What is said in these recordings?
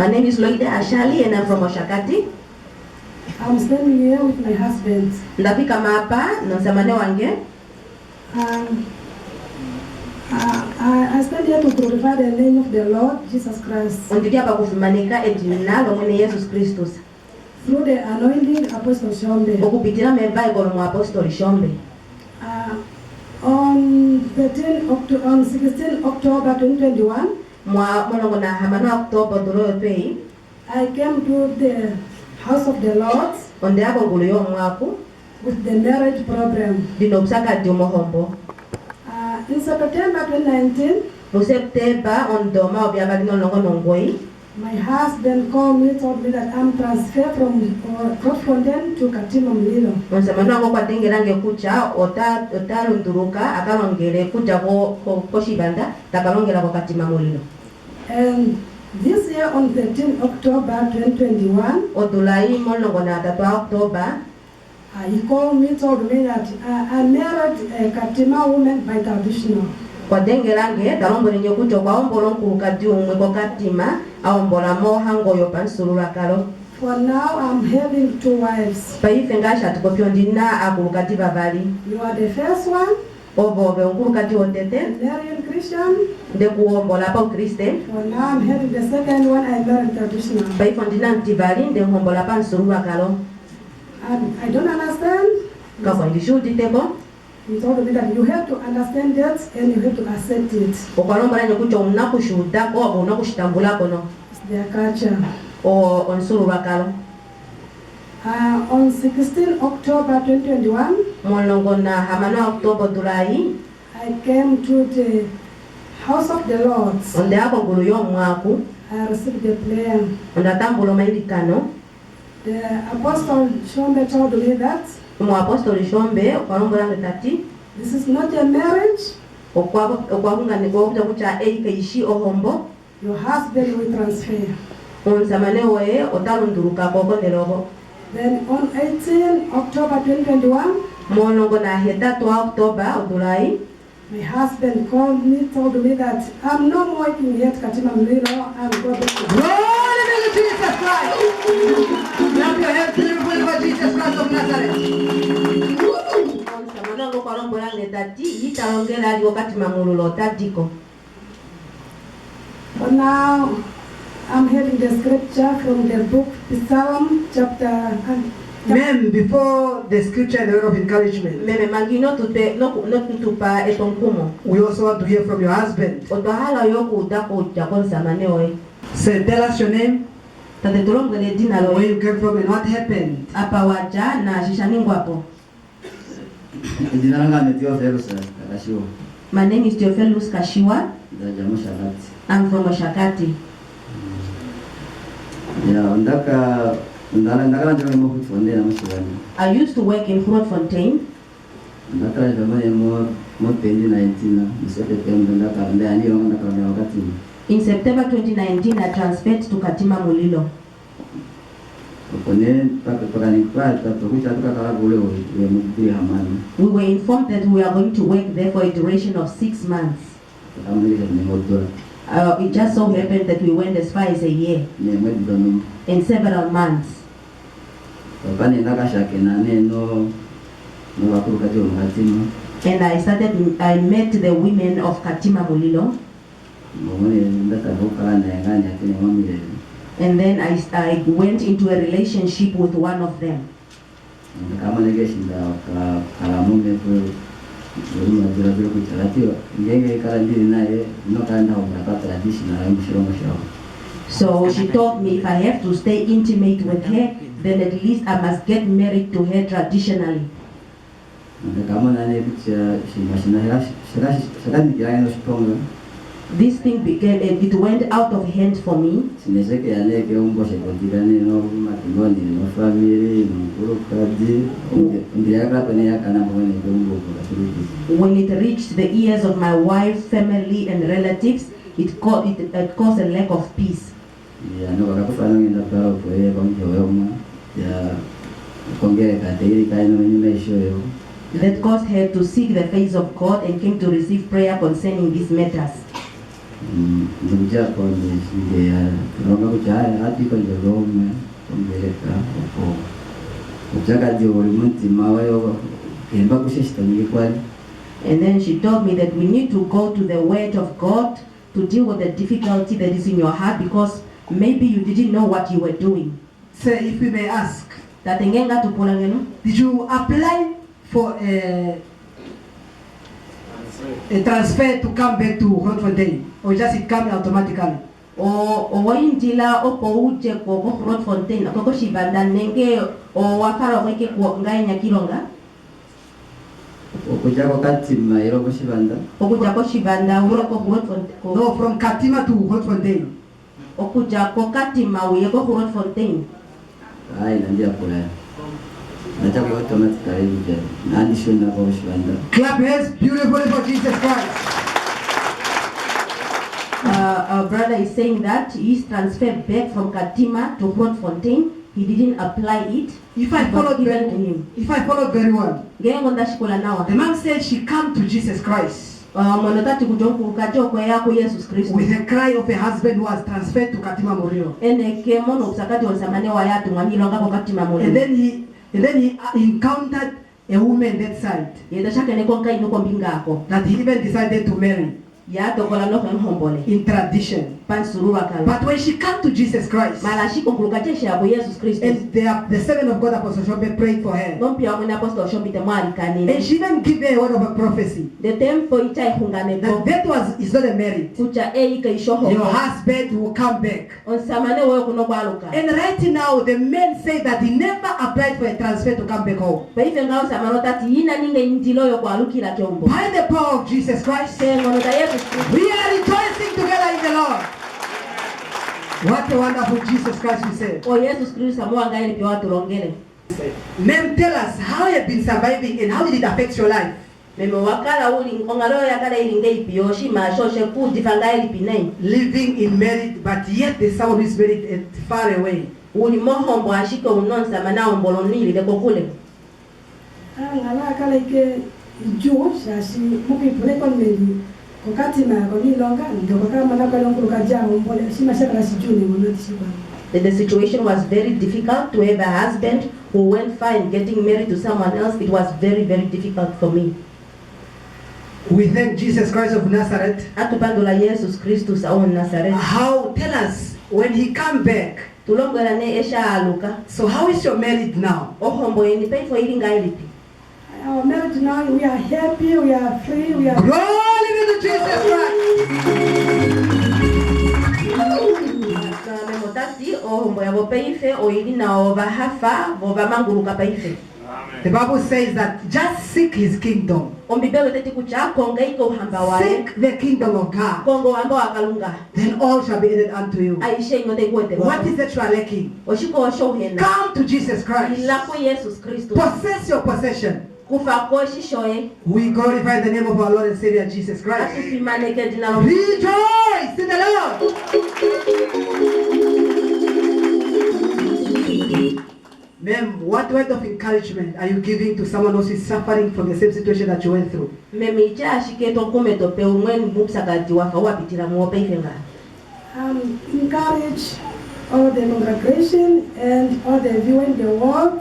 My name is Loide Ashali and I'm from Oshakati. I'm standing here with my husband. Ndafika hapa na msamane wange. I stand here to glorify the name of the Lord Jesus Christ. Ondiki hapa kufumanika ejina lomwene Yesus Kristus. Through the anointing Apostle Shombe. Okupitira meva igolo mu Apostle Shombe. On 16 October 2021, I came to the house of the Lord with the marriage program. In September 2019, my husband called me, told me that I'm transferred from Grootfontein to Katima Mulilo. And this year on 13 October 2021, he called me, told me that I married a Katima woman by traditional. For now I'm having 2 wives. You are the first one, Marian Christian. For now I'm having the second one, I married traditional. I don't understand. He told me that you have to understand that and you have to accept it. It's their culture. On 16 October 2021, I came to the house of the Lord. I received the prayer. The Apostle Shombe told me that this is not a marriage. Your husband will transfer. Then on 18 October 2021, my husband called me, told me that I'm not working yet Katima Mulilo, I'm going to Glory to Jesus Christ! Clap your hands to Jesus Christ of Nazareth. For now, I'm having the scripture from the book Psalm chapter. Ma'am, before the scripture and the word of encouragement, we also want to hear from your husband. So tell us your name, where you came from and what happened. My name is Theophilus Kashiwa. I'm from Oshakati. I used to work in Grootfontein. In September 2019, I transferred to Katima Mulilo. We were informed that we are going to work there for a duration of 6 months. It just so happened that we went as far as a year in several months. And I met the women of Katima Mulilo. And then I went into a relationship with one of them. So she told me if I have to stay intimate with her, then at least I must get married to her traditionally. This thing became, it went out of hand for me. When it reached the ears of my wife, family and relatives, it caused a lack of peace. That caused her to seek the face of God and came to receive prayer concerning these matters. ndugu ndio tunaomba kujaya hadi kwa Rome kumbeleka hapo kutaka ndio umutima wao emba kushishitani kwani. And then she told me that we need to go to the Word of God to deal with the difficulty that is in your heart, because maybe you didn't know what you were doing. So if we may ask, Did did you apply for a transfer to come back to Grootfontein, or just it come automatically? O waindila opo uje ko Grootfontein ko shibanda nenge o wakara weke ko ngai Nyakilonga Okuja kwa Katima iroko shibanda. Okuja ko shibanda ule ko Grootfontein. No, from Katima to Grootfontein. Okuja ko Katima uye ko Grootfontein. Ai nandia kula. Nataka automatically uje. Nani shona kwa shibanda. Clap hands beautifully for Jesus Christ. Our brother is saying that he's transferred back from Katima to Grootfontein. He didn't apply it. If I followed very well, the man said she come to Jesus Christ with a cry of a husband who was transferred to Katima Morio. And then he encountered a woman that side that he even decided to marry in tradition. But when she came to Jesus Christ, and the servant of God Apostle Shombe prayed for her, and she even gave her a word of a prophecy that is not a merit. Your husband will come back. And right now the men say that he never applied for a transfer to come back home. By the power of Jesus Christ, we are rejoicing together in the Lord. What a wonderful Jesus Christ we say. Ma'am, tell us how you have been surviving and how did it affect your life? Living in married, but yet the someone who is married and far away. The situation was very difficult to have a husband who went fine getting married to someone else. It was very, very difficult for me. We thank Jesus Christ of Nazareth. How? Tell us, when he come back, so how is your marriage now? Our marriage now, we are happy, we are free, we are... Glory be to Jesus Christ! The Bible says that just seek his kingdom. Seek the kingdom of God. Then all shall be added unto you. What is that you are lacking? Come to Jesus Christ. Possess your possession. We glorify the name of our Lord and Savior Jesus Christ. Rejoice in the Lord. Ma'am, what word of encouragement are you giving to someone who is suffering from the same situation that you went through? Encourage all the congregation and all the viewing the world.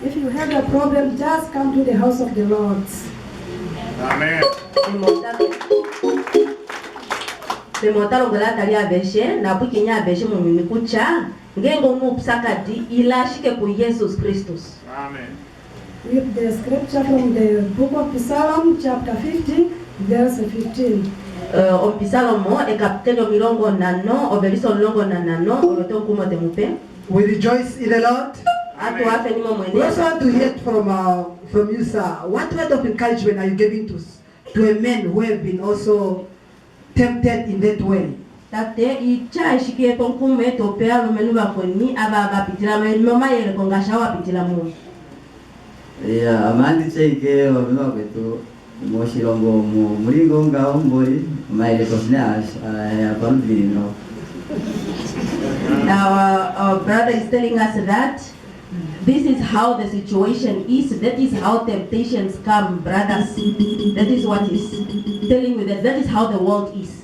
If you have a problem, just come to the house of the Lord. Amen. Amen. With the scripture from the book of Psalm, chapter 50, verse 15. We rejoice in the Lord. We also want to hear from you, sir. What word of encouragement are you giving to a man who have been also tempted in that way? Amandi cheke wabima kwetu moshilongo mulingo nga omboli maile kosne abandino. Our brother is telling us that this is how the situation is. That is how temptations come, brothers. That is what he's telling you, that is how the world is.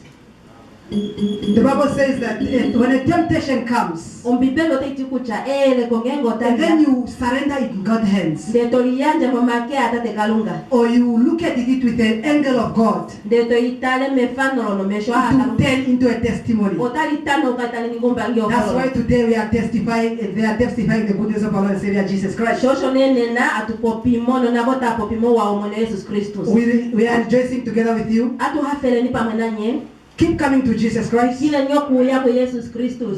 The Bible says that when a temptation comes, and then you surrender it in God's hands, or you look at it with an angle of God, it will turn into a testimony. That's why today we are testifying, they are testifying the goodness of our Lord and Savior Jesus Christ. We are rejoicing together with you. Keep coming to Jesus Christ.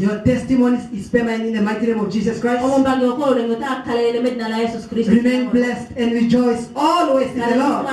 Your testimony is permanent in the mighty name of Jesus Christ. Remain blessed and rejoice always in the Lord.